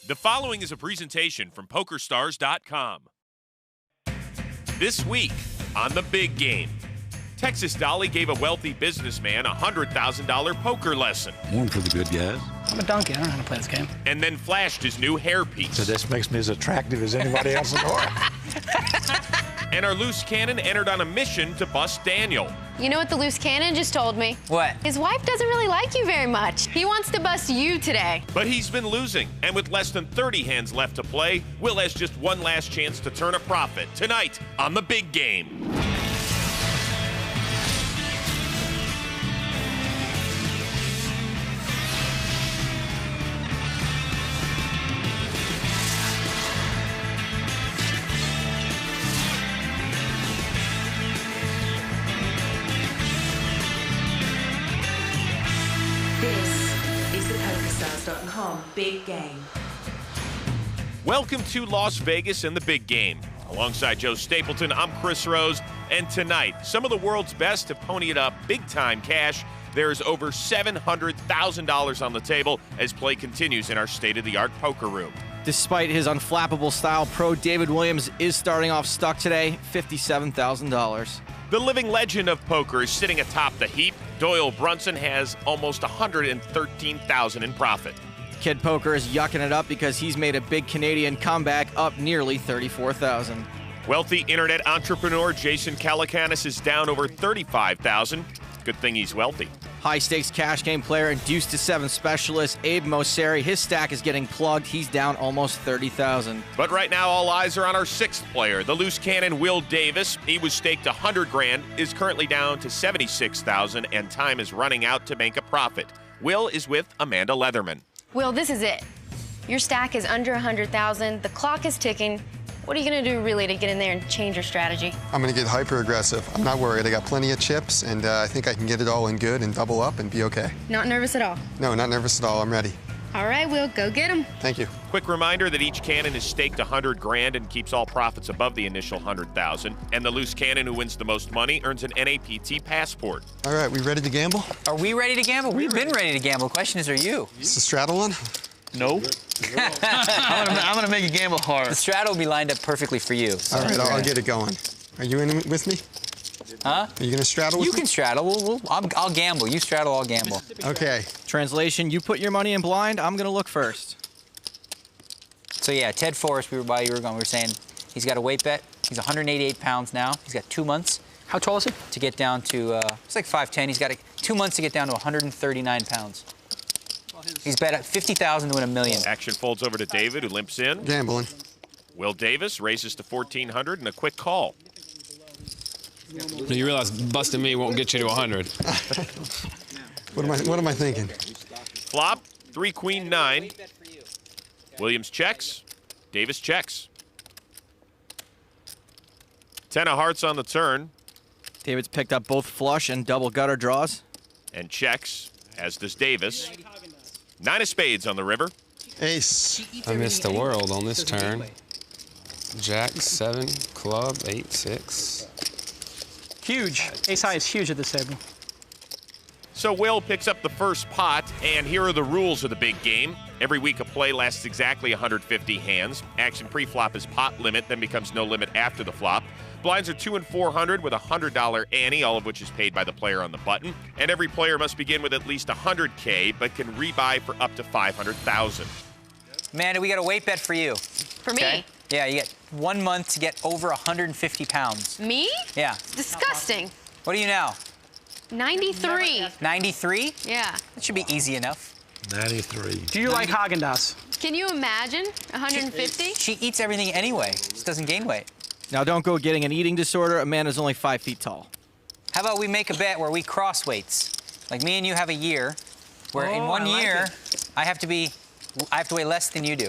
The following is a presentation from PokerStars.com. This week on The Big Game, Texas Dolly gave a wealthy businessman a $100,000 poker lesson. One for the good guys. I'm a donkey. I don't know how to play this game. And then flashed his new hairpiece. So this makes me as attractive as anybody else in the world. And our loose cannon entered on a mission to bust Daniel. You know what the loose cannon just told me? What? His wife doesn't really like you very much. He wants to bust you today. But he's been losing, and with less than 30 hands left to play, Will has just one last chance to turn a profit tonight on The Big Game. This is the PokerStars.com Big Game. Welcome to Las Vegas and The Big Game. Alongside Joe Stapleton, I'm Chris Rose, and tonight, some of the world's best have ponied up big-time cash. There's over $700,000 on the table as play continues in our state-of-the-art poker room. Despite his unflappable style, pro David Williams is starting off stuck today, $57,000. The living legend of poker is sitting atop the heap. Doyle Brunson has almost $113,000 in profit. Kid Poker is yucking it up because he's made a big Canadian comeback, up nearly $34,000. Wealthy internet entrepreneur Jason Calacanis is down over $35,000. Good thing he's wealthy. High-stakes cash game player and deuce to 7 specialist Abe Mosseri, his stack is getting plugged. He's down almost $30,000. But right now, all eyes are on our sixth player, the loose cannon Will Davis. He was staked $100,000, is currently down to $76,000, and time is running out to make a profit. Will is with Amanda Leatherman. Will, this is it. Your stack is under 100,000. The clock is ticking. What are you going to do really to get in there and change your strategy? I'm going to get hyper aggressive. I'm not worried. I got plenty of chips, and I think I can get it all in good and double up and be okay. Not nervous at all? No, not nervous at all. I'm ready. All right, Will, go get him. Thank you. Quick reminder that each cannon is staked $100,000 and keeps all profits above the initial $100,000. And the loose cannon who wins the most money earns an NAPT passport. All right, we ready to gamble? Are we ready to gamble? We've been ready to gamble. The question is, are you? Is the straddle one? No. I'm gonna make a gamble hard. The straddle will be lined up perfectly for you. So All right, I'll get it going. Are you in with me? Huh? Are you going to straddle with You me? can straddle. I'll gamble. You straddle, I'll gamble. Okay. Translation, you put your money in blind, I'm going to look first. So yeah, Ted Forrest, we were saying he's got a weight bet. He's 188 pounds now. He's got 2 months. How tall is he? To get down to, it's like 5'10". He's got 2 months to get down to 139 pounds. He's bet at 50,000 to win $1 million. Action folds over to David, who limps in. Gambling. Will Davis raises to 1,400 and a quick call. You realize busting me won't get you to 100. What am I thinking? Flop, 3 queen 9. Williams checks. Davis checks. 10 of hearts on the turn. David's picked up both flush and double gutter draws. And checks, as does Davis. 9 of spades on the river. Ace. I missed the world on this turn. Jack, 7, club, 8, 6. Huge. Ace high is huge at this table. So Will picks up the first pot, and here are the rules of the big game. Every week a play lasts exactly 150 hands. Action pre-flop is pot limit, then becomes no limit after the flop. Blinds are 2 and 400 with a $100 ante, all of which is paid by the player on the button. And every player must begin with at least $100K, but can rebuy for up to $500,000. Amanda, we got a weight bet for you. For me? Yeah, you get 1 month to get over 150 pounds. Me? Yeah. Disgusting. What are you now? 93. 93? Yeah. That should be easy enough. 93. Do you like Haagen-Dazs? Can you imagine 150? She eats everything anyway. Just doesn't gain weight. Now don't go getting an eating disorder. Amanda's only 5 feet tall. How about we make a bet where we cross weights? Like me and you have a year where in 1 year I have to weigh less than you do.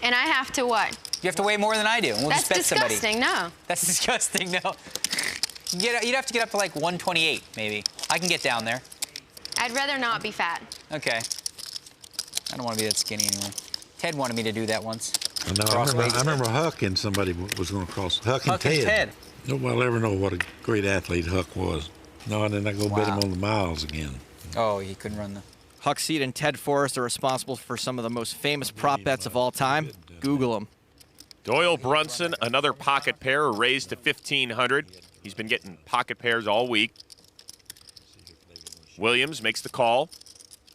And I have to what? You have to weigh more than I do. And we'll That's just bet disgusting, somebody. no. That's disgusting, no. You'd have to get up to like 128, maybe. I can get down there. I'd rather not be fat. Okay. I don't want to be that skinny anymore. Ted wanted me to do that once. No, I remember Huck and somebody was going to cross. Huck and Ted. Nobody will ever know what a great athlete Huck was. No, and then I go bet him on the miles again. Oh, he couldn't run the... Huck Seat and Ted Forrest are responsible for some of the most famous prop bets of all time. Google them. Doyle Brunson, another pocket pair, raised to 1,500. He's been getting pocket pairs all week. Williams makes the call.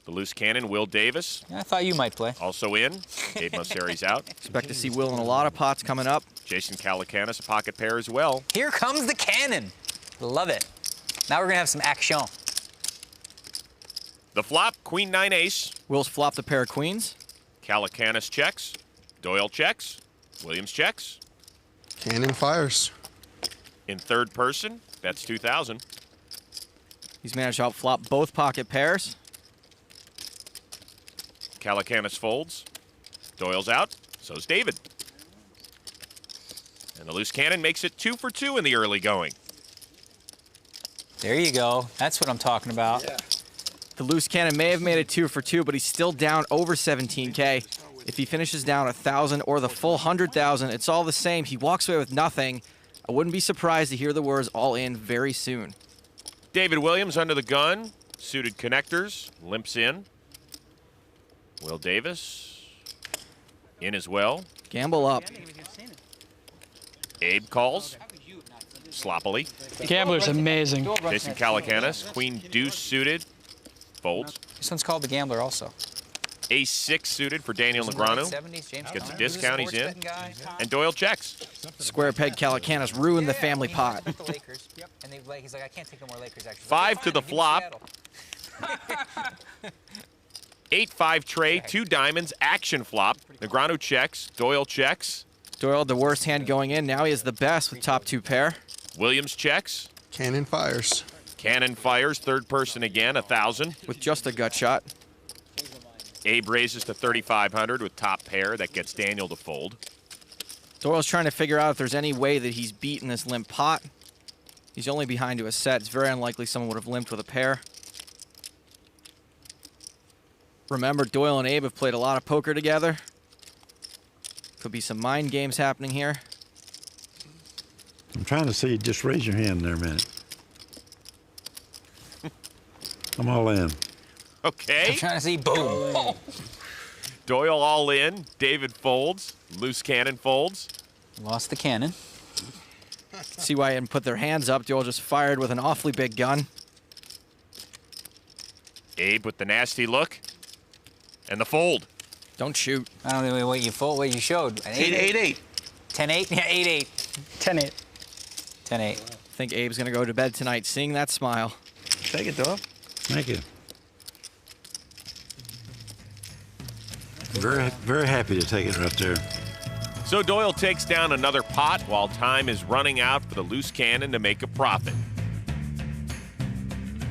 The loose cannon, Will Davis. I thought you might play. Also in. Abe Mosseri's out. Expect to see Will in a lot of pots coming up. Jason Calacanis, a pocket pair as well. Here comes the cannon. Love it. Now we're going to have some action. The flop, Queen 9 Ace. Will's flopped a pair of queens. Calacanis checks. Doyle checks. Williams checks. Cannon fires. In third person, bets 2,000. He's managed to outflop both pocket pairs. Calacanis folds. Doyle's out. So's David. And the loose cannon makes it 2 for 2 in the early going. There you go. That's what I'm talking about. Yeah. The loose cannon may have made it 2 for 2, but he's still down over 17K. If he finishes down 1,000 or the full 100,000, it's all the same. He walks away with nothing. I wouldn't be surprised to hear the words all in very soon. David Williams under the gun. Suited connectors. Limps in. Will Davis in as well. Gamble up. Abe calls. Sloppily. Gambler's amazing. Jason Calacanis. Queen deuce suited. Folds. This one's called the Gambler also. Ace 6 suited for Daniel Negreanu. Gets a discount, he's in. And Doyle checks. Square peg Calacanis ruined the family pot. He's like, I can't take no more Lakers, actually. 5 to the flop. 8-5 tray, 2 diamonds, action flop. Negreanu checks, Doyle checks. Doyle, the worst hand going in. Now he is the best with top 2 pair. Williams checks. Cannon fires. Cannon fires, third person again, 1,000. With just a gut shot. Abe raises to 3,500 with top pair. That gets Daniel to fold. Doyle's trying to figure out if there's any way that he's beaten this limp pot. He's only behind to a set. It's very unlikely someone would have limped with a pair. Remember, Doyle and Abe have played a lot of poker together. Could be some mind games happening here. I'm trying to see. Just raise your hand there a minute. I'm all in. Okay. I'm trying to see. Boom. Doyle all in. David folds. Loose cannon folds. Lost the cannon. See why I didn't put their hands up. Doyle just fired with an awfully big gun. Abe with the nasty look. And the fold. Don't shoot. I don't know what you fold. What you showed. An 8-8. 10-8. Yeah, 8-8. 10-8. 10-8. I think Abe's gonna go to bed tonight seeing that smile. Take it, Doyle. Thank you. Very, very happy to take it right there. So Doyle takes down another pot while time is running out for the loose cannon to make a profit.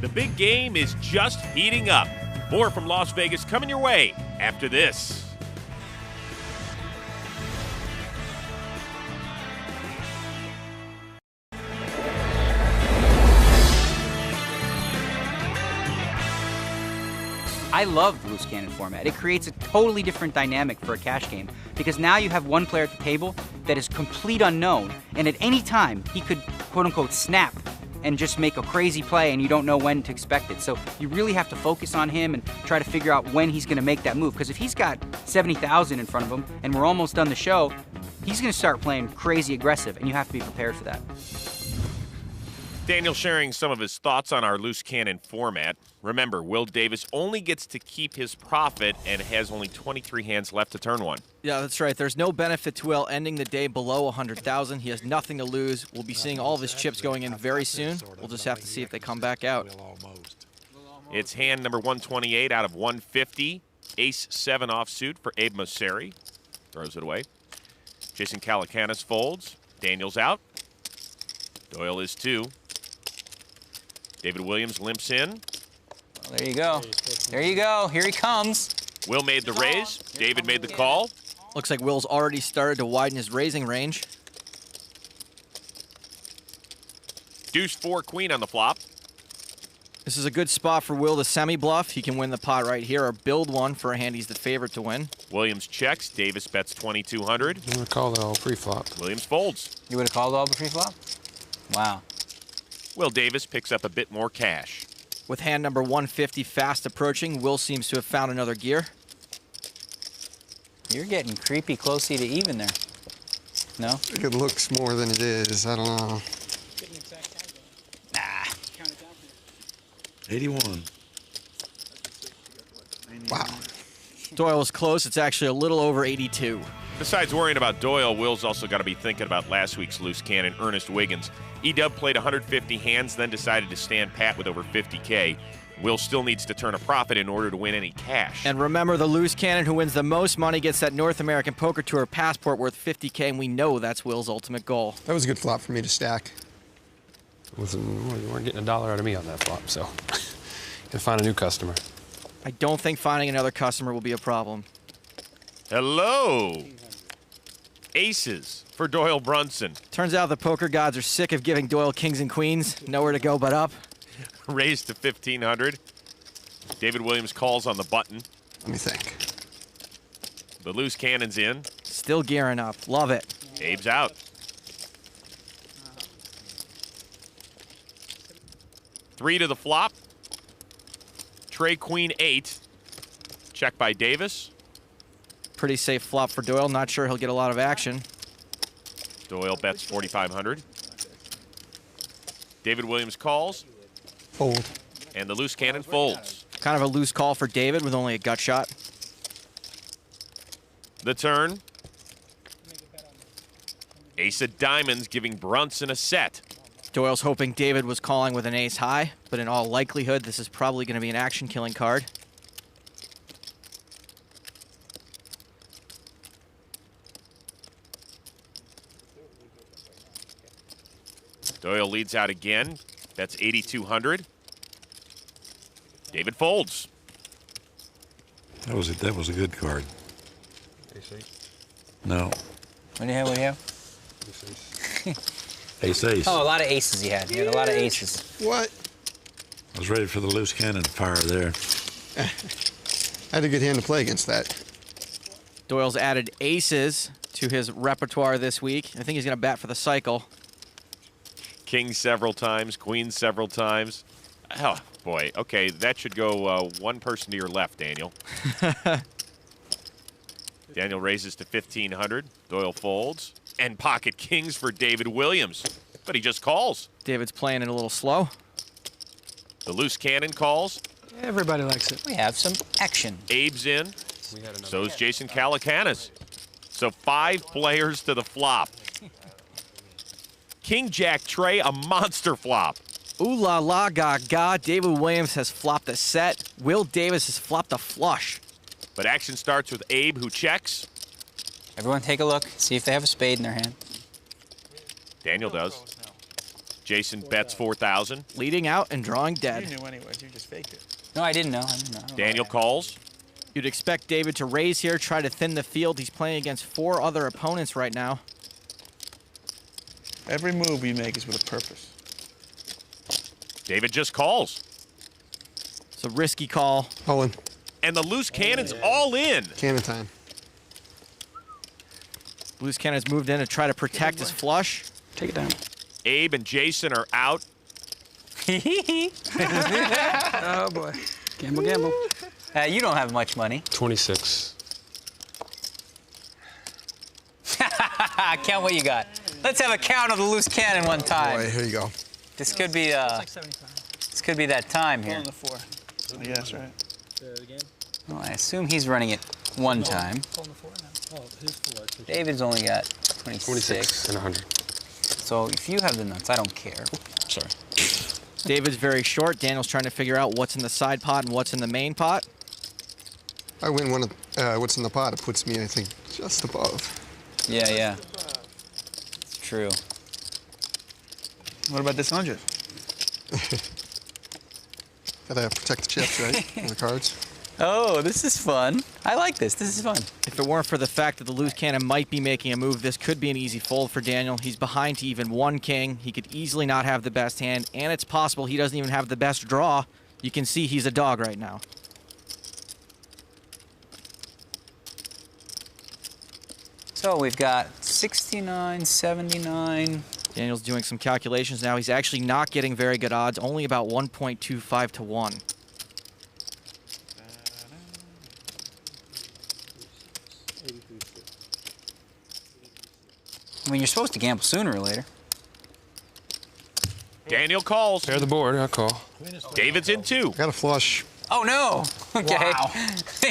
The big game is just heating up. More from Las Vegas coming your way after this. I love the loose cannon format. It creates a totally different dynamic for a cash game because now you have one player at the table that is complete unknown, and at any time he could quote-unquote snap and just make a crazy play and you don't know when to expect it. So you really have to focus on him and try to figure out when he's going to make that move, because if he's got 70,000 in front of him and we're almost done the show, he's going to start playing crazy aggressive, and you have to be prepared for that. Daniel sharing some of his thoughts on our loose cannon format. Remember, Will Davis only gets to keep his profit and has only 23 hands left to turn one. Yeah, that's right. There's no benefit to Will ending the day below 100,000. He has nothing to lose. We'll be seeing all of his chips going in very soon. We'll just have to see if they come back out. It's hand number 128 out of 150. Ace-7 offsuit for Abe Mosseri. Throws it away. Jason Calacanis folds. Daniel's out. Doyle is 2. David Williams limps in. Well, there you go. There you go. Here he comes. Will made the raise. David made the call. Looks like Will's already started to widen his raising range. Deuce 4 queen on the flop. This is a good spot for Will to semi-bluff. He can win the pot right here or build one for a hand he's the favorite to win. Williams checks. Davis bets 2,200. I'm going to call it all pre-flop. Williams folds. You would have called all the pre-flop? Wow. Will Davis picks up a bit more cash. With hand number 150 fast approaching, Will seems to have found another gear. You're getting creepy closely to even there. No? I think it looks more than it is. I don't know. Nah. 81. Wow. Doyle was close. It's actually a little over 82. Besides worrying about Doyle, Will's also got to be thinking about last week's loose cannon, Ernest Wiggins. E-Dub played 150 hands, then decided to stand pat with over 50K. Will still needs to turn a profit in order to win any cash. And remember, the loose cannon who wins the most money gets that North American Poker Tour passport worth 50K, and we know that's Will's ultimate goal. That was a good flop for me to stack. You weren't getting $1 out of me on that flop, so can find a new customer. I don't think finding another customer will be a problem. Hello. Aces for Doyle Brunson. Turns out the poker gods are sick of giving Doyle kings and queens. Nowhere to go but up. Raised to 1,500. David Williams calls on the button. Let me think. The loose cannon's in. Still gearing up. Love it. Abe's out. Three to the flop. Tray Queen 8. Check by Davis. Pretty safe flop for Doyle. Not sure he'll get a lot of action. Doyle bets 4,500. David Williams calls. Fold. And the loose cannon folds. Kind of a loose call for David with only a gut shot. The turn. Ace of diamonds giving Brunson a set. Doyle's hoping David was calling with an ace high, but in all likelihood, this is probably going to be an action-killing card. Doyle leads out again. That's 8,200. David folds. That was a good card. No. What do you have? What do you have? Ace. Oh, a lot of aces he had. He had a lot of aces. What? I was ready for the loose cannon fire there. I had a good hand to play against that. Doyle's added aces to his repertoire this week. I think he's going to bat for the cycle. King several times, queen several times. Oh, boy. Okay, that should go one person to your left, Daniel. Daniel raises to 1,500. Doyle folds. And pocket kings for David Williams. But he just calls. David's playing it a little slow. The loose cannon calls. Everybody likes it. We have some action. Abe's in. So is Jason Calacanis. So 5 players to the flop. King Jack Trey, a monster flop. Ooh la la gaga. David Williams has flopped a set. Will Davis has flopped a flush. But action starts with Abe, who checks. Everyone take a look. See if they have a spade in their hand. Daniel does. Jason bets 4,000. Leading out and drawing dead. You knew anyways. You just faked it. No, I didn't know. I didn't know. Daniel calls. You'd expect David to raise here, try to thin the field. He's playing against 4 other opponents right now. Every move you make is with a purpose. David just calls. It's a risky call. All in. And the loose cannon's all in. Cannon time. Loose cannon's moved in to try to protect his flush. Take it down. Abe and Jason are out. Oh, boy. Gamble, gamble. You don't have much money. 26. Count what you got. Let's have a count of the loose cannon one time. Boy, here you go. This could be this could be that time here. On the 4. Yes, right. Well, I assume he's running it one time. David's only got 26 and 100. So if you have the nuts, I don't care. Sorry. David's very short. Daniel's trying to figure out what's in the side pot and what's in the main pot. I win one of what's in the pot. It puts me, I think, just above. Yeah. It's true. What about this 100? Gotta protect the chips, right? And the cards. Oh, this is fun. I like this. This is fun. If it weren't for the fact that the loose cannon might be making a move, this could be an easy fold for Daniel. He's behind to even 1 king. He could easily not have the best hand, and it's possible he doesn't even have the best draw. You can see he's a dog right now. So we've got 69, 79, Daniel's doing some calculations now. He's actually not getting very good odds, only about 1.25 to 1. I mean, you're supposed to gamble sooner or later. Daniel calls. Pair the board, I call. David's in 2. Got a flush. Oh, no. Okay. Wow.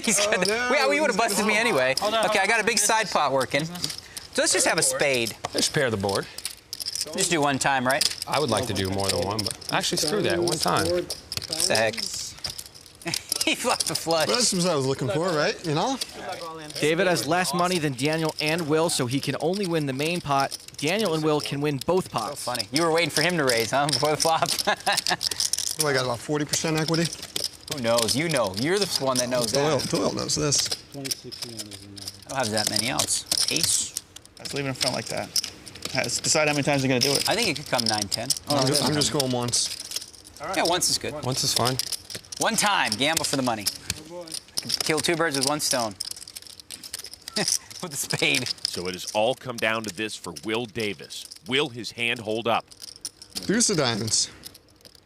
He's got well, you would have busted me anyway. Okay, I got a big side pot working. So let's just have a spade. Just pair the board. Just do one time, right? I would like to do more than one, but actually screw that, one time. What the heck? He flopped a flush. That's what I was looking for, right? You know? David has less money than Daniel and Will, so he can only win the main pot. Daniel and Will can win both pots. So funny. You were waiting for him to raise, huh, before the flop? Well, I got about 40% equity. Who knows? You know. You're the one that knows that. Doyle knows this. I don't have that many outs. Ace. Let's leave it in front like that. Let's decide how many times you're going to do it. I think it could come 9-10. Oh, I'm just going once. Yeah, once is good. Once is fine. One time. Gamble for the money. Kill 2 birds with 1 stone. With a spade. So it has all come down to this for Will Davis. Will his hand hold up? Deuce of diamonds.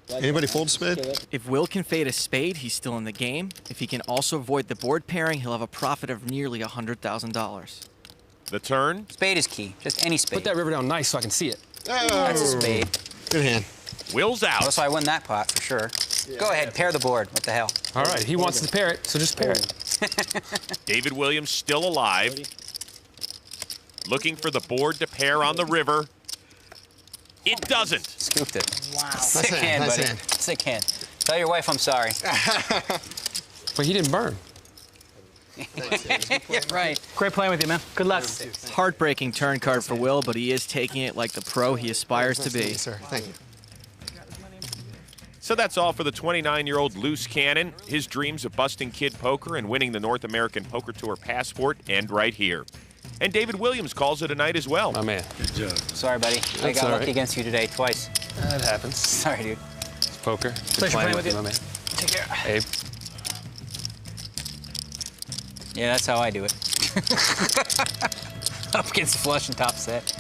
Anybody fold spade? If Will can fade a spade, he's still in the game. If he can also avoid the board pairing, he'll have a profit of nearly $100,000. The turn. Spade is key. Just any spade. Put that river down nice so I can see it. Oh. That's a spade. Good hand. Will's out. That's why I win that pot for sure. Go ahead, pair the board. What the hell? All right, he wants to pair it, so just pair it. David Williams still alive. Looking for the board to pair on the river. It doesn't. Scooped it. Wow. Sick hand, buddy. Sick hand. Tell your wife I'm sorry. But he didn't burn. Yeah, right. Great playing with you, man. Good luck. Heartbreaking turn card for Will, but he is taking it like the pro he aspires to be. Sir, thank you. So that's all for the 29-year-old loose cannon. His dreams of busting kid poker and winning the North American Poker Tour passport end right here. And David Williams calls it a night as well. My man. Good job. Sorry, buddy. I got lucky against you today twice. That happens. Sorry, dude. It's poker. Good Pleasure playing with you. my man. Take care. Abe. Yeah, that's how I do it. Up against the flush and top set.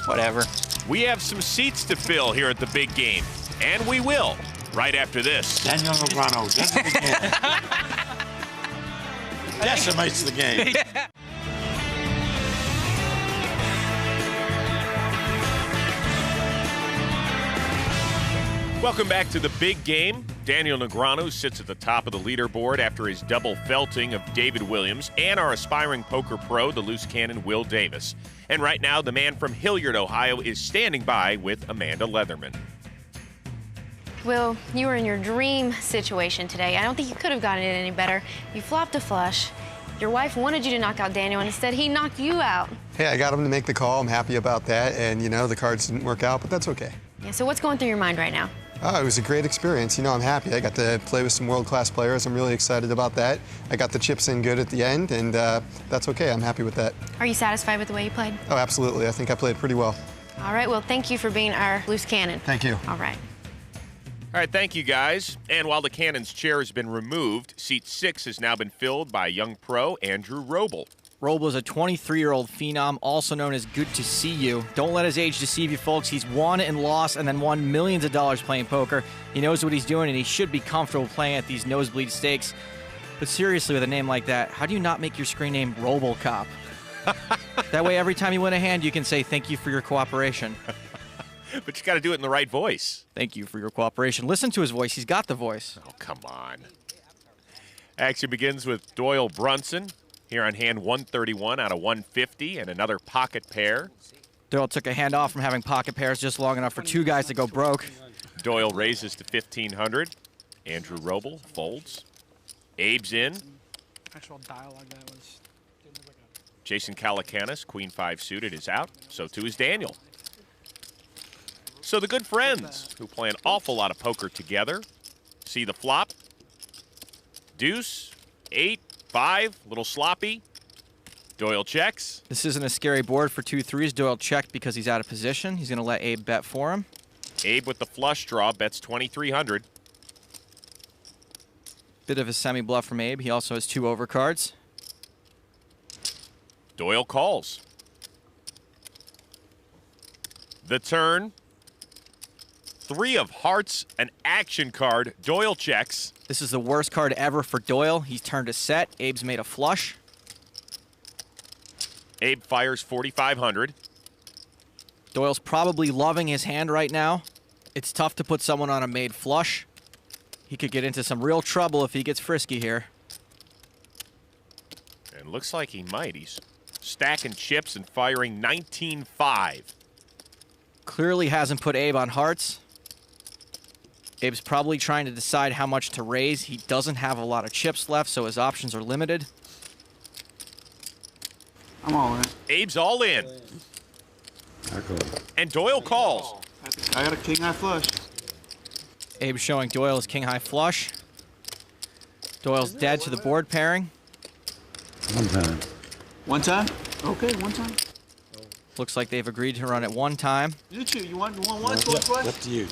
Whatever. We have some seats to fill here at the big game. And we will, right after this. Daniel Negreanu decimates the game. Welcome back to the big game. Daniel Negreanu sits at the top of the leaderboard after his double felting of David Williams and our aspiring poker pro, the loose cannon Will Davis. And right now, the man from Hilliard, Ohio, is standing by with Amanda Leatherman. Will, you were in your dream situation today. I don't think you could have gotten it any better. You flopped a flush. Your wife wanted you to knock out Daniel, and instead he knocked you out. Hey, I got him to make the call. I'm happy about that. And, you know, the cards didn't work out, but that's okay. Yeah, so what's going through your mind right now? Oh, it was a great experience. You know, I'm happy. I got to play with some world-class players. I'm really excited about that. I got the chips in good at the end, and that's okay. I'm happy with that. Are you satisfied with the way you played? Oh, absolutely. I think I played pretty well. All right, well, thank you for being our loose cannon. Thank you. All right. All right, thank you, guys. And while the cannon's chair has been removed, seat 6 has now been filled by young pro Andrew Roble. Roble is a 23-year-old phenom, also known as Good to See You. Don't let his age deceive you, folks. He's won and lost and then won millions of dollars playing poker. He knows what he's doing, and he should be comfortable playing at these nosebleed stakes. But seriously, with a name like that, how do you not make your screen name RobleCop? That way, every time you win a hand, you can say, thank you for your cooperation. But you got to do it in the right voice. Thank you for your cooperation. Listen to his voice. He's got the voice. Oh, come on. Action begins with Doyle Brunson. Here on hand 131 out of 150 and another pocket pair. Doyle took a hand off from having pocket pairs just long enough for 2 guys to go broke. Doyle raises to 1,500. Andrew Roble folds. Abe's in. Actual dialogue that was. Jason Calacanis, Queen 5 suited, is out. So too is Daniel. So the good friends who play an awful lot of poker together see the flop. Deuce, 8, 5, a little sloppy. Doyle checks. This isn't a scary board for 2 3s. Doyle checked because he's out of position. He's going to let Abe bet for him. Abe with the flush draw bets 2,300. Bit of a semi-bluff from Abe. He also has 2 overcards. Doyle calls. The turn. 3 of hearts, an action card. Doyle checks. This is the worst card ever for Doyle. He's turned a set. Abe's made a flush. Abe fires 4,500. Doyle's probably loving his hand right now. It's tough to put someone on a made flush. He could get into some real trouble if he gets frisky here. And looks like he might. He's stacking chips and firing 19-5. Clearly hasn't put Abe on hearts. Abe's probably trying to decide how much to raise. He doesn't have a lot of chips left, so his options are limited. I'm all in. Abe's all in. And Doyle calls. I got a king high flush. Abe's showing Doyle his king high flush. Doyle's dead to the board pairing. One time. One time? Okay, one time. Looks like they've agreed to run it one time. You choose. You want once, going twice? Up to you.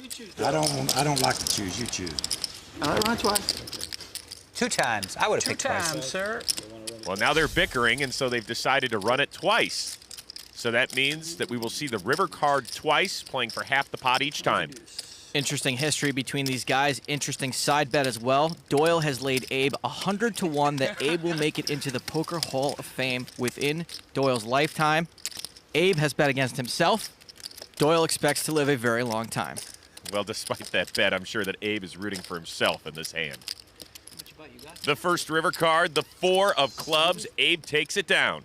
You choose. I don't like to choose. You choose. All right, run twice. 2 times. I would have picked twice. 2 times, sir. Well, now they're bickering, and so they've decided to run it twice. So that means that we will see the river card twice, playing for half the pot each time. Interesting history between these guys. Interesting side bet as well. Doyle has laid Abe 100-1 that Abe will make it into the Poker Hall of Fame within Doyle's lifetime. Abe has bet against himself. Doyle expects to live a very long time. Well, despite that bet, I'm sure that Abe is rooting for himself in this hand. The first river card, the 4 of clubs. Abe takes it down.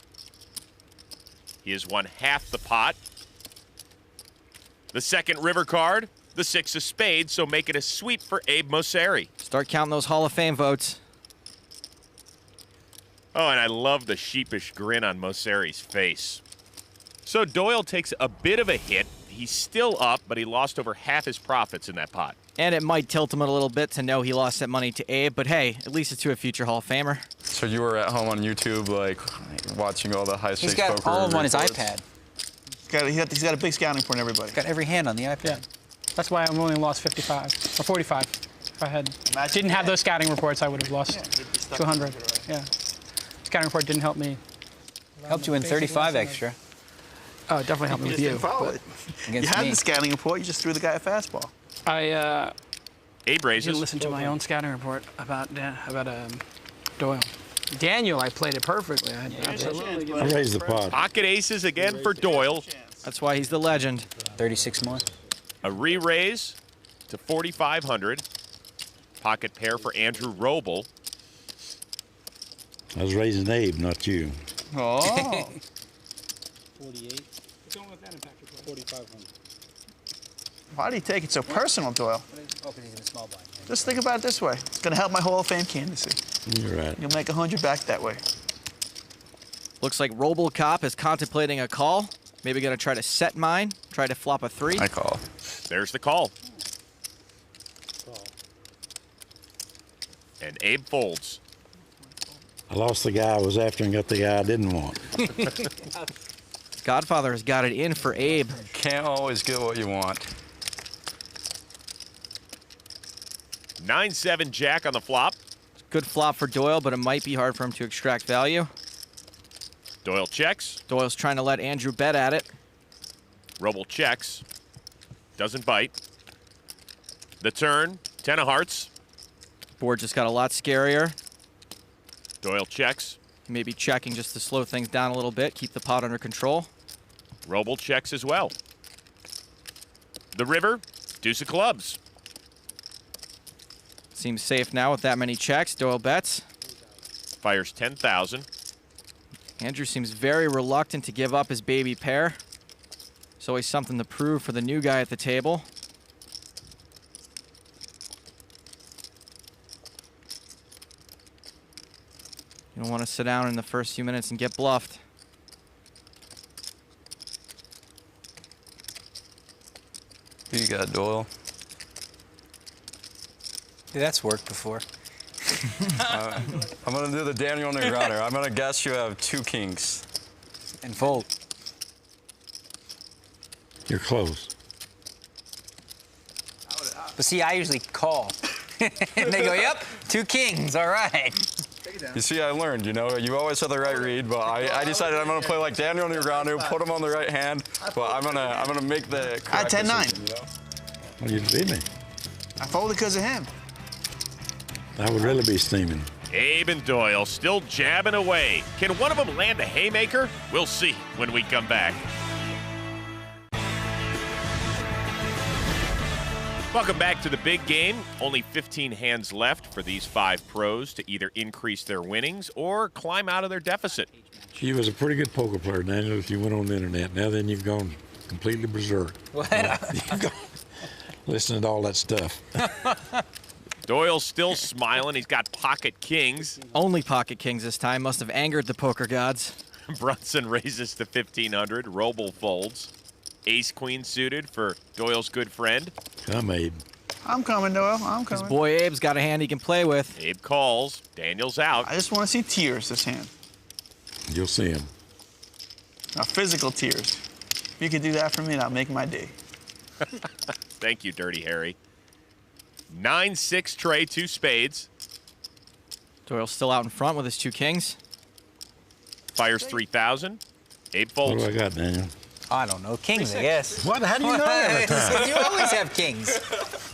He has won half the pot. The second river card, the 6 of spades, so make it a sweep for Abe Mosseri. Start counting those Hall of Fame votes. Oh, and I love the sheepish grin on Mosseri's face. So Doyle takes a bit of a hit. He's still up, but he lost over half his profits in that pot. And it might tilt him a little bit to know he lost that money to Abe, but hey, at least it's to a future Hall of Famer. So you were at home on YouTube, like, watching all the high stakes He's got poker all of them on his reports? iPad. He's got a big scouting point, everybody. He's got every hand on the iPad. Yeah. That's why I've only lost 55 or 45. If I didn't have those scouting reports, I would have lost 200. Yeah. Scouting report didn't help me. Helped you win 35 extra. Oh, it definitely helped me with you. Follow it. You had the scouting report. You just threw the guy a fastball. Abe raises. Didn't listen to my own scouting report about Doyle. Daniel, I played it perfectly. I raised the pot. Pocket aces again for Doyle. That's why he's the legend. 36 more. A re-raise to 4,500. Pocket pair for Andrew Roble. I was raising Abe, not you. Oh. 48. 4,500. Why do you take it so personal, Doyle? Oh, because he's in a small blind. Just think about it this way. It's going to help my Hall of Fame candidacy. You're right. You'll make 100 back that way. Looks like Robocop is contemplating a call. Maybe going to try to set mine, try to flop a 3. I call. There's the call. And Abe folds. I lost the guy I was after and got the guy I didn't want. Godfather has got it in for Abe. Can't always get what you want. 9-7 jack on the flop. Good flop for Doyle, but it might be hard for him to extract value. Doyle checks. Doyle's trying to let Andrew bet at it. Roble checks. Doesn't bite. The turn, 10 of hearts. Board just got a lot scarier. Doyle checks. Maybe checking just to slow things down a little bit, keep the pot under control. Roble checks as well. The river, deuce of clubs. Seems safe now with that many checks. Doyle bets. Fires 10,000. Andrew seems very reluctant to give up his baby pair. It's always something to prove for the new guy at the table. You don't want to sit down in the first few minutes and get bluffed. Who you got, Doyle? Yeah, that's worked before. I'm going to do the Daniel Negreanu. I'm going to guess you have 2 kings. And fold. You're close. But see, I usually call. And they go, yep, 2 kings, all right. You see, I learned, you know. You always have the right read, but I decided I'm going to play like Daniel Negreanu, put him on the right hand, but I'm gonna make the correct I had 10-9. decision, you know? Well, you beat me. I folded because of him. I would really be steaming. Abe and Doyle still jabbing away. Can one of them land a haymaker? We'll see when we come back. Welcome back to the big game. Only 15 hands left for these 5 pros to either increase their winnings or climb out of their deficit. She was a pretty good poker player, Daniel, if you went on the internet. Now then you've gone completely berserk. What? You've gone listening to all that stuff. Doyle's still smiling. He's got pocket kings. Only pocket kings this time. Must have angered the poker gods. Brunson raises to 1,500. Roble folds. Ace-queen suited for Doyle's good friend. Come, Abe. I'm coming, Doyle. I'm coming. His boy Abe's got a hand he can play with. Abe calls. Daniel's out. I just want to see tears this hand. You'll see him. Physical tears. If you could do that for me, that'll make my day. Thank you, Dirty Harry. 9-6 tray, 2 spades. Doyle's still out in front with his 2 kings. Fires 3,000. Abe folds. What do I got, Daniel? I don't know. Kings, I guess. What? How do you know every time? You always have kings.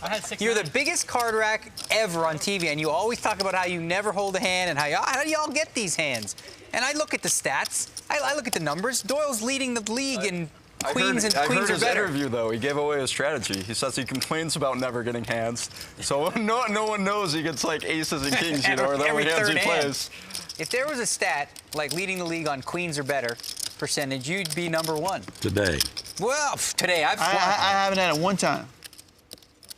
I had 6. You're the biggest card rack ever on TV, and you always talk about how you never hold a hand and how do y'all get these hands? And I look at the stats. I look at the numbers. Doyle's leading the league in queens and I queens heard are his better. interview, though. He gave away his strategy. He says he complains about never getting hands. So no one knows he gets like aces and kings, you know, or the only hands he plays. If there was a stat like leading the league on queens or better percentage, you'd be #1. Today. Well, today I haven't had it one time.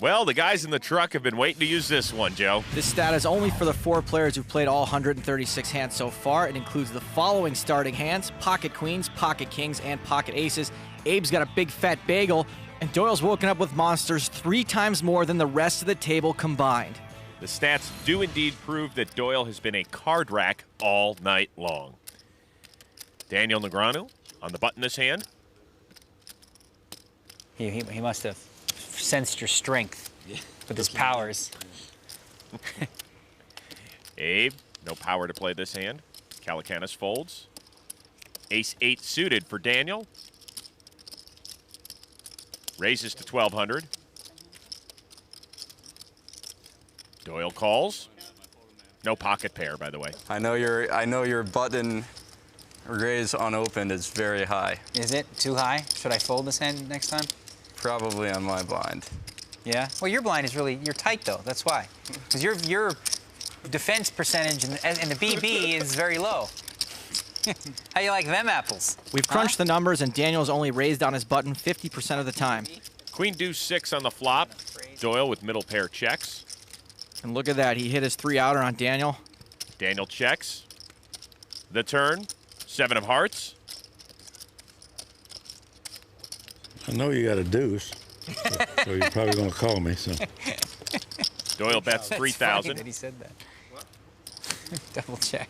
Well, the guys in the truck have been waiting to use this one, Joe. This stat is only for the 4 players who've played all 136 hands so far. It includes the following starting hands: pocket queens, pocket kings, and pocket aces. Abe's got a big fat bagel, and Doyle's woken up with monsters 3 times more than the rest of the table combined. The stats do indeed prove that Doyle has been a card rack all night long. Daniel Negreanu on the button this hand. He must have sensed your strength with his powers. Abe, no power to play this hand. Calacanis folds. Ace-8 suited for Daniel. Raises to 1,200. Doyle calls. No pocket pair, by the way. I know your button raise unopened is very high. Is it too high? Should I fold this hand next time? Probably on my blind. Yeah? Well, your blind is really, you're tight though, that's why. Because your defense percentage in the BB is very low. How you like them apples? We've crunched the numbers, and Daniel's only raised on his button 50% of the time. Queen deuce 6 on the flop. Doyle with middle pair checks. And look at that, he hit his 3-outer on Daniel. Daniel checks. The turn, 7 of hearts. I know you got a deuce, so you're probably going to call me. So Doyle bets 3,000. That he said that. Double check.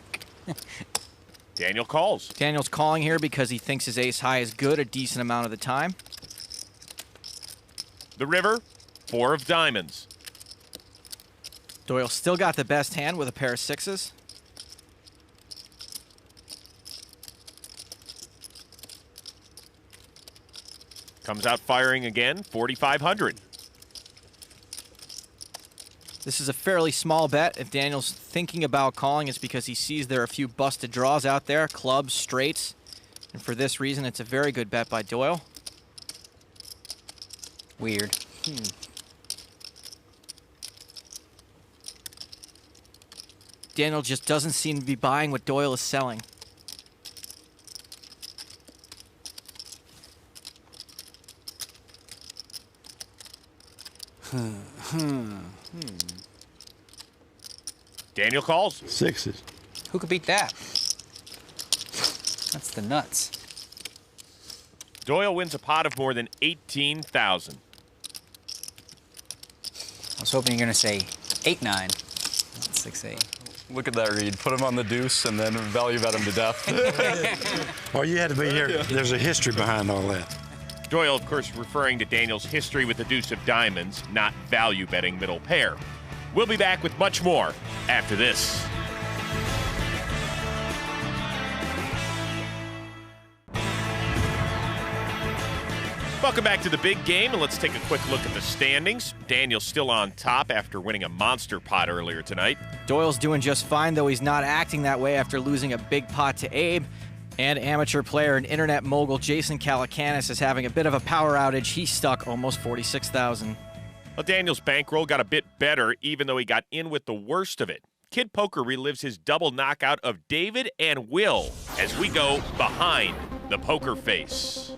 Daniel calls. Daniel's calling here because he thinks his ace high is good a decent amount of the time. The river, 4 of diamonds. Doyle still got the best hand with a pair of 6s. Comes out firing again, 4,500. This is a fairly small bet. If Daniel's thinking about calling, it's because he sees there are a few busted draws out there, clubs, straights. And for this reason, it's a very good bet by Doyle. Weird. Daniel just doesn't seem to be buying what Doyle is selling. Daniel calls. 6s. Who could beat that? That's the nuts. Doyle wins a pot of more than 18,000. I was hoping you're going to say 8-9. 6-8. Look at that read. Put him on the deuce and then value bet him to death. Well, you had to be here. There's a history behind all that. Doyle, of course, referring to Daniel's history with the deuce of diamonds, not value betting middle pair. We'll be back with much more after this. Welcome back to the big game, and let's take a quick look at the standings. Daniel's still on top after winning a monster pot earlier tonight. Doyle's doing just fine, though he's not acting that way after losing a big pot to Abe. And amateur player and internet mogul Jason Calacanis is having a bit of a power outage. He's stuck almost $46,000. Well, Daniel's bankroll got a bit better, even though he got in with the worst of it. Kid Poker relives his double knockout of David and Will as we go behind the poker face.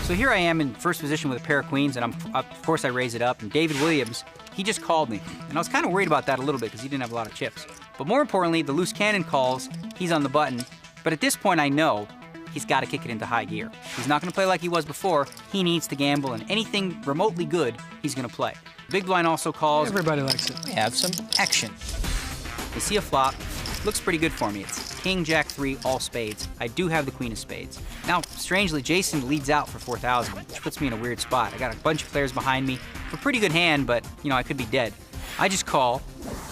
So here I am in first position with a pair of queens, and of course I raise it up, and David Williams, he just called me. And I was kind of worried about that a little bit because he didn't have a lot of chips. But more importantly, the loose cannon calls, he's on the button. But at this point I know he's got to kick it into high gear. He's not going to play like he was before. He needs to gamble, and anything remotely good, he's going to play. Big blind also calls. Everybody likes it. We have some action. We see a flop. Looks pretty good for me. It's king, jack 3, all spades. I do have the queen of spades. Now, strangely, Jason leads out for 4,000, which puts me in a weird spot. I got a bunch of players behind me. A pretty good hand, but, you know, I could be dead. I just call.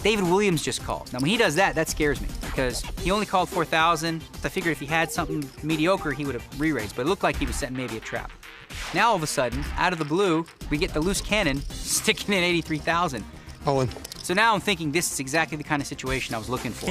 David Williams just calls. Now, when he does that, that scares me because he only called 4,000. I figured if he had something mediocre, he would have re-raised, but it looked like he was setting maybe a trap. Now, all of a sudden, out of the blue, we get the loose cannon sticking in 83,000. All in. So now I'm thinking this is exactly the kind of situation I was looking for.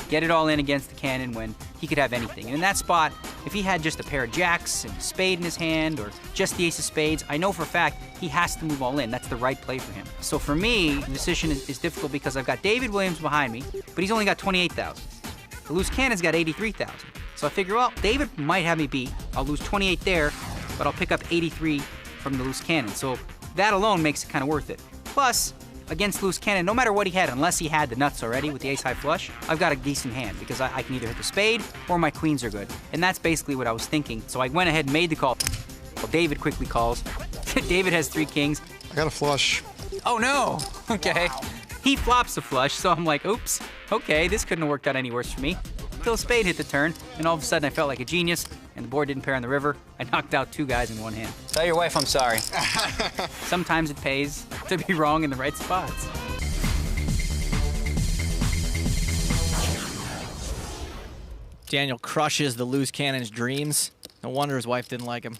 Get it all in against the cannon when he could have anything. And in that spot, if he had just a pair of jacks and a spade in his hand or just the ace of spades, I know for a fact he has to move all in. That's the right play for him. So for me, the decision is difficult because I've got David Williams behind me, but he's only got 28,000. The loose cannon's got 83,000. So I figure, well, David might have me beat. I'll lose 28 there, but I'll pick up 83 from the loose cannon. So that alone makes it kind of worth it. Plus, against loose cannon, no matter what he had, unless he had the nuts already with the ace-high flush, I've got a decent hand because I can either hit the spade or my queens are good. And that's basically what I was thinking. So I went ahead and made the call. Well, David quickly calls. David has 3 kings. I got a flush. Oh, no. Okay. Wow. He flops the flush, so I'm like, oops. Okay, this couldn't have worked out any worse for me. Until a spade hit the turn, and all of a sudden I felt like a genius, and the board didn't pair on the river. I knocked out 2 guys in one hand. Tell your wife I'm sorry. Sometimes it pays to be wrong in the right spots. Daniel crushes the loose cannon's dreams. No wonder his wife didn't like him.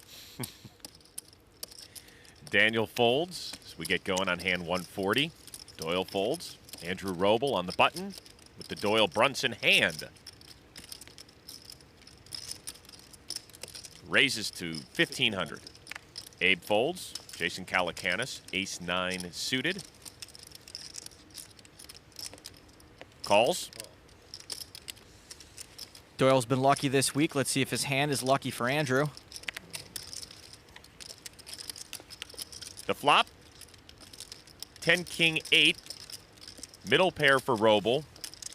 Daniel folds as we get going on hand 140. Doyle folds. Andrew Roble on the button with the Doyle Brunson hand. Raises to 1,500. Abe folds. Jason Calacanis, ace-9 suited. Calls. Doyle's been lucky this week. Let's see if his hand is lucky for Andrew. The flop. 10, king, 8. Middle pair for Roble.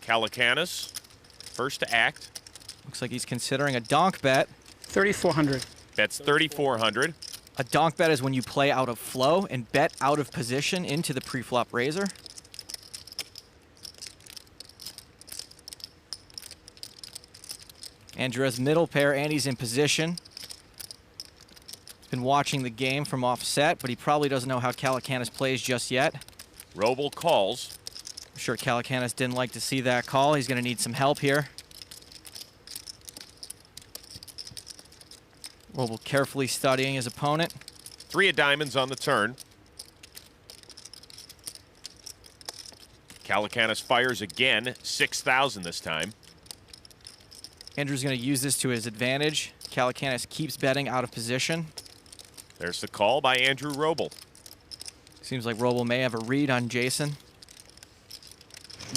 Calacanis, first to act. Looks like he's considering a donk bet. 3,400. Bets 3,400. A donk bet is when you play out of flow and bet out of position into the pre-flop raiser. Andrew has middle pair and he's in position. He's been watching the game from offset, but he probably doesn't know how Calacanis plays just yet. Roble calls. I'm sure Calacanis didn't like to see that call. He's going to need some help here. Roble carefully studying his opponent. 3 of diamonds on the turn. Calacanis fires again, 6,000 this time. Andrew's going to use this to his advantage. Calacanis keeps betting out of position. There's the call by Andrew Roble. Seems like Roble may have a read on Jason.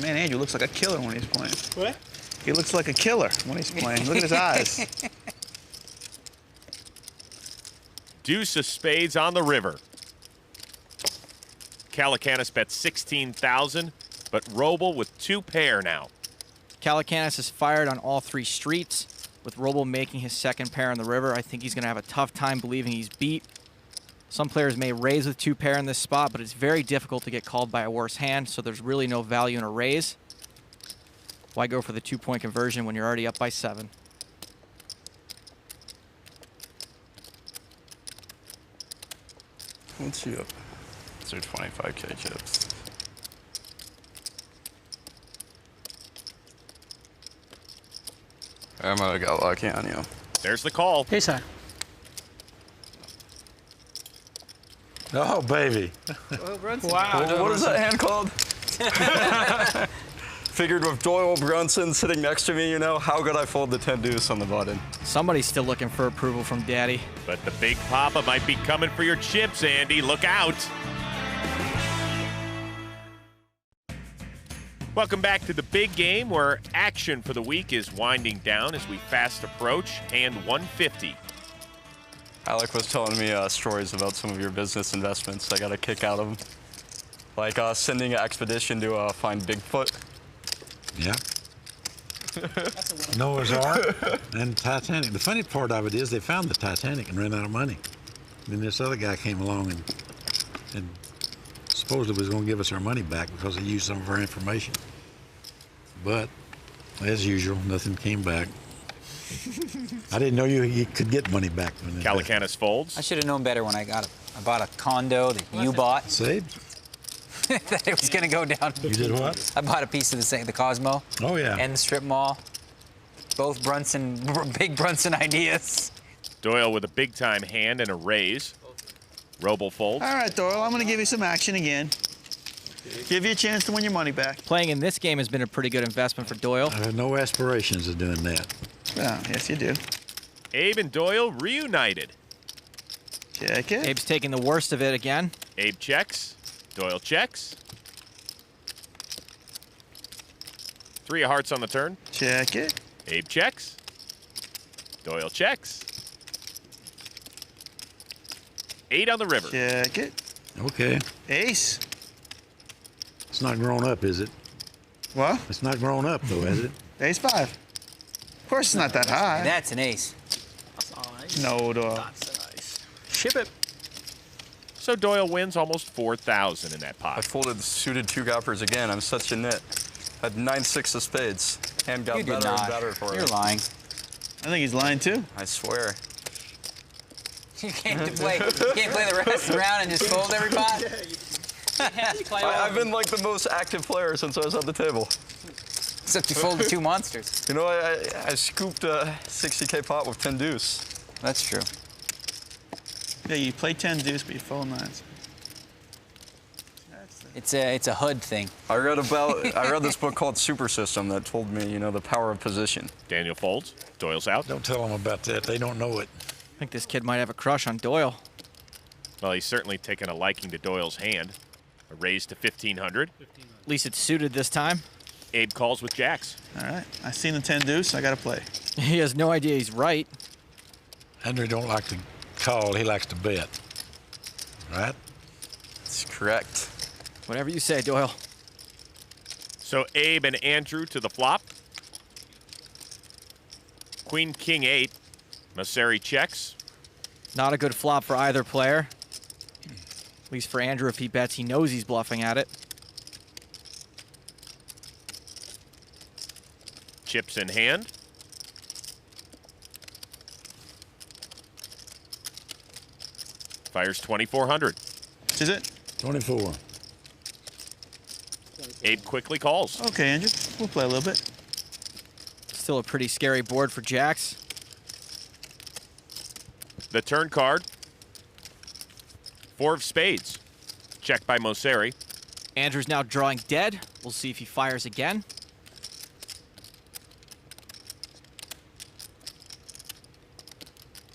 Man, Andrew looks like a killer when he's playing. What? He looks like a killer when he's playing. Look at his eyes. Deuce of spades on the river. Calacanis bets 16,000, but Roble with 2 pair now. Calacanis has fired on all 3 streets. With Roble making his 2nd pair on the river, I think he's going to have a tough time believing he's beat. Some players may raise with 2 pair in this spot, but it's very difficult to get called by a worse hand, so there's really no value in a raise. Why go for the 2-point conversion when you're already up by 7? What's you up? These are 25K chips. I might have got lucky on you. There's the call. Ace high. Oh, baby. Wow. What is that hand called? Figured with Doyle Brunson sitting next to me, you know, how could I fold the 10 deuce on the button? Somebody's still looking for approval from Daddy. But the Big Papa might be coming for your chips, Andy. Look out. Welcome back to the big game, where action for the week is winding down as we fast approach hand 150. Alec was telling me stories about some of your business investments. I got a kick out of them. Like sending an expedition to find Bigfoot. Yeah. Noah's Ark and Titanic. The funny part of it is they found the Titanic and ran out of money. Then this other guy came along and supposedly was going to give us our money back because he used some of our information. But, as usual, nothing came back. I didn't know you could get money back. Calicanis folds. I should have known better when I bought a condo that you bought. See? That it was going to go down. You did what? I bought a piece of the Cosmo. Oh, yeah. And the strip mall. Both big Brunson ideas. Doyle with a big-time hand and a raise. Robo folds. All right, Doyle, I'm going to give you some action again. Give you a chance to win your money back. Playing in this game has been a pretty good investment for Doyle. I have no aspirations of doing that. Oh, yes, you do. Abe and Doyle reunited. Check it. Abe's taking the worst of it again. Abe checks. Doyle checks. 3 of hearts on the turn. Check it. Abe checks. Doyle checks. 8 on the river. Check it. Okay. Ace. It's not grown up, is it? What? It's not grown up, though, is it? Ace 5. Of course it's not that high. And that's an ace. No, Doyle. That's nice. Ship it. So Doyle wins almost 4,000 in that pot. I folded suited 2-gappers again. I'm such a nit. Had 9-6 of spades. Hand got better and better for it. You're lying. I think he's lying too. I swear. You can't play the rest around and just fold every pot? I've been like the most active player since I was at the table. Except you folded 2 monsters. You know, I scooped a 60K pot with 10 deuce. That's true. Yeah, you play 10 deuce, but you fold 9s. It's a HUD thing. I read this book called Super System that told me, you know, the power of position. Daniel folds. Doyle's out. Don't tell them about that. They don't know it. I think this kid might have a crush on Doyle. Well, he's certainly taken a liking to Doyle's hand. A raise to 1,500. At least it's suited this time. Abe calls with jacks. All right. I seen the 10 deuce. I got to play. He has no idea he's right. Henry don't like to call. He likes to bet. Right? That's correct. Whatever you say, Doyle. So Abe and Andrew to the flop. Queen, King 8. Mosseri checks. Not a good flop for either player. At least for Andrew, if he bets, he knows he's bluffing at it. Chips in hand. Fires 2,400. Is it? 24. Abe quickly calls. Okay, Andrew. We'll play a little bit. Still a pretty scary board for jacks. The turn card. 4 of spades. Checked by Mosseri. Andrew's now drawing dead. We'll see if he fires again.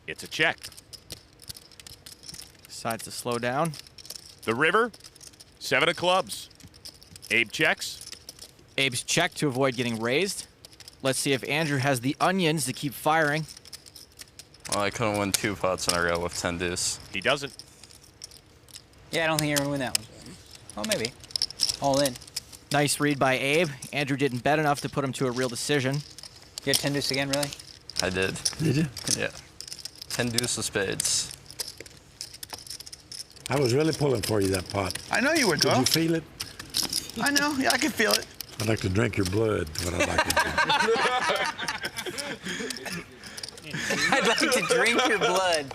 It's a check. Decides to slow down. The river. 7 of clubs. Abe checks. Abe's checked to avoid getting raised. Let's see if Andrew has the onions to keep firing. Well, I couldn't win 2 pots in a row with 10 deuce. He doesn't. Yeah, I don't think you're going to win that one. Oh, maybe. All in. Nice read by Abe. Andrew didn't bet enough to put him to a real decision. You had 10 deuce again, really? I did. Did you? Yeah. 10 deuce of spades. I was really pulling for you, that pot. I know you were, Did Doyle. you feel it? I know. Yeah, I can feel it. I'd like to drink your blood, what I'd like to do. I'd like to drink your blood.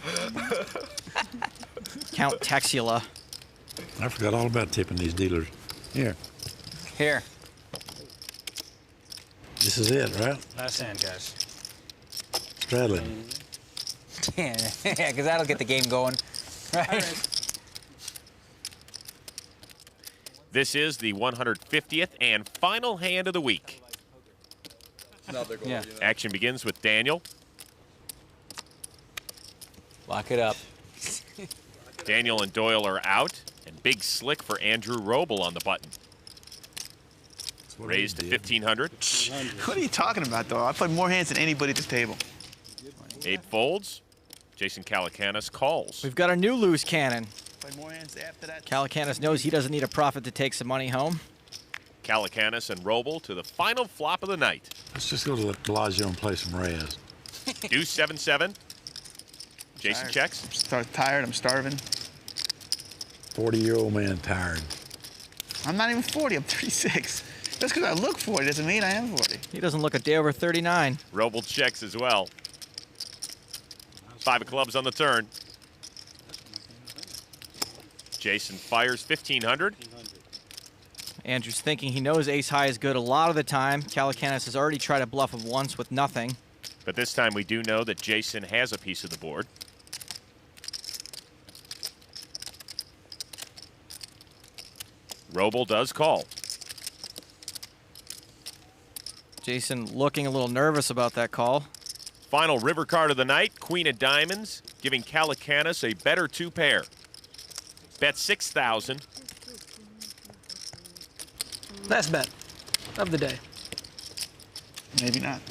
Count Texula. I forgot all about tipping these dealers. Here. Here. This is it, right? Last hand, guys. Straddling. Yeah, because that'll get the game going. Right? This is the 150th and final hand of the week. Yeah. Action begins with Daniel. Lock it up. Daniel and Doyle are out, and big slick for Andrew Roble on the button. Raised to 1,500. What are you talking about, though? I played more hands than anybody at this table. 8 folds. Jason Calacanis calls. We've got a new loose cannon. Played more hands after that. Calacanis knows he doesn't need a profit to take some money home. Calacanis and Roble to the final flop of the night. Let's just go to the Bellagio and play some Reyes. Deuce 7-7. Jason Tired. checks. I'm tired. I'm starving. 40-year-old man tired. I'm not even 40. I'm 36. Just because I look 40 doesn't mean I am 40. He doesn't look a day over 39. Roble checks as well. 5 of clubs on the turn. Jason fires 1,500. Andrew's thinking he knows ace high is good a lot of the time. Calacanis has already tried a bluff of once with nothing. But this time we do know that Jason has a piece of the board. Roble does call. Jason looking a little nervous about that call. Final river card of the night, Queen of Diamonds, giving Calacanis a better 2 pair. Bet 6,000. Best bet of the day. Maybe not.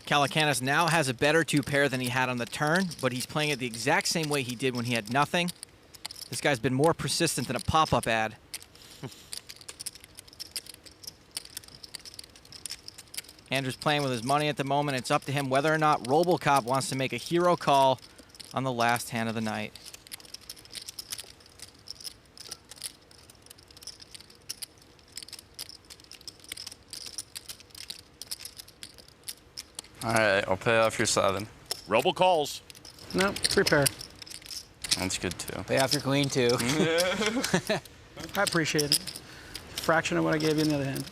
Calacanis now has a better 2 pair than he had on the turn, but he's playing it the exact same way he did when he had nothing. This guy's been more persistent than a pop-up ad. Andrew's playing with his money at the moment. It's up to him whether or not Robocop wants to make a hero call on the last hand of the night. All right, I'll pay off your 7. Roble calls. No, 3 pair. That's good too. Pay off your queen, too. I appreciate it. Fraction of what I gave you in the other hand.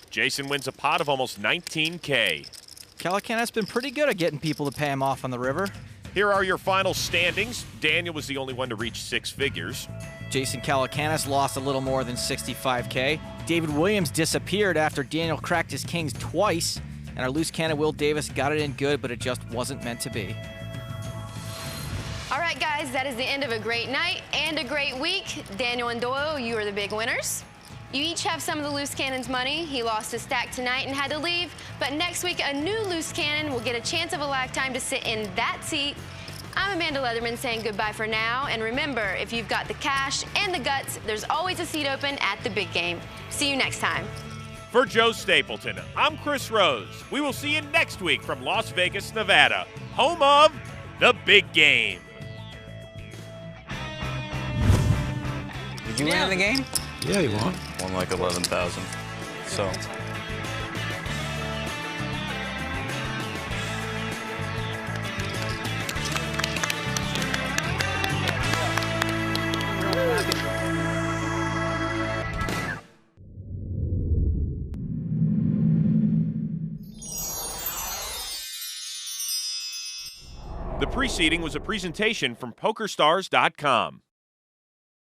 Jason wins a pot of almost 19K. Calacanis been pretty good at getting people to pay him off on the river. Here are your final standings. Daniel was the only one to reach 6 figures. Jason Calacanis lost a little more than 65K. David Williams disappeared after Daniel cracked his kings twice. And our loose cannon Will Davis got it in good, but it just wasn't meant to be. All right, guys, that is the end of a great night and a great week. Daniel and Doyle, you are the big winners. You each have some of the loose cannon's money. He lost a stack tonight and had to leave. But next week, a new loose cannon will get a chance of a lifetime to sit in that seat. I'm Amanda Leatherman saying goodbye for now. And remember, if you've got the cash and the guts, there's always a seat open at the big game. See you next time. For Joe Stapleton, I'm Chris Rose. We will see you next week from Las Vegas, Nevada, home of the big game. Did you win in the game? Yeah, he won. Won like 11,000. So. The preceding was a presentation from PokerStars.com.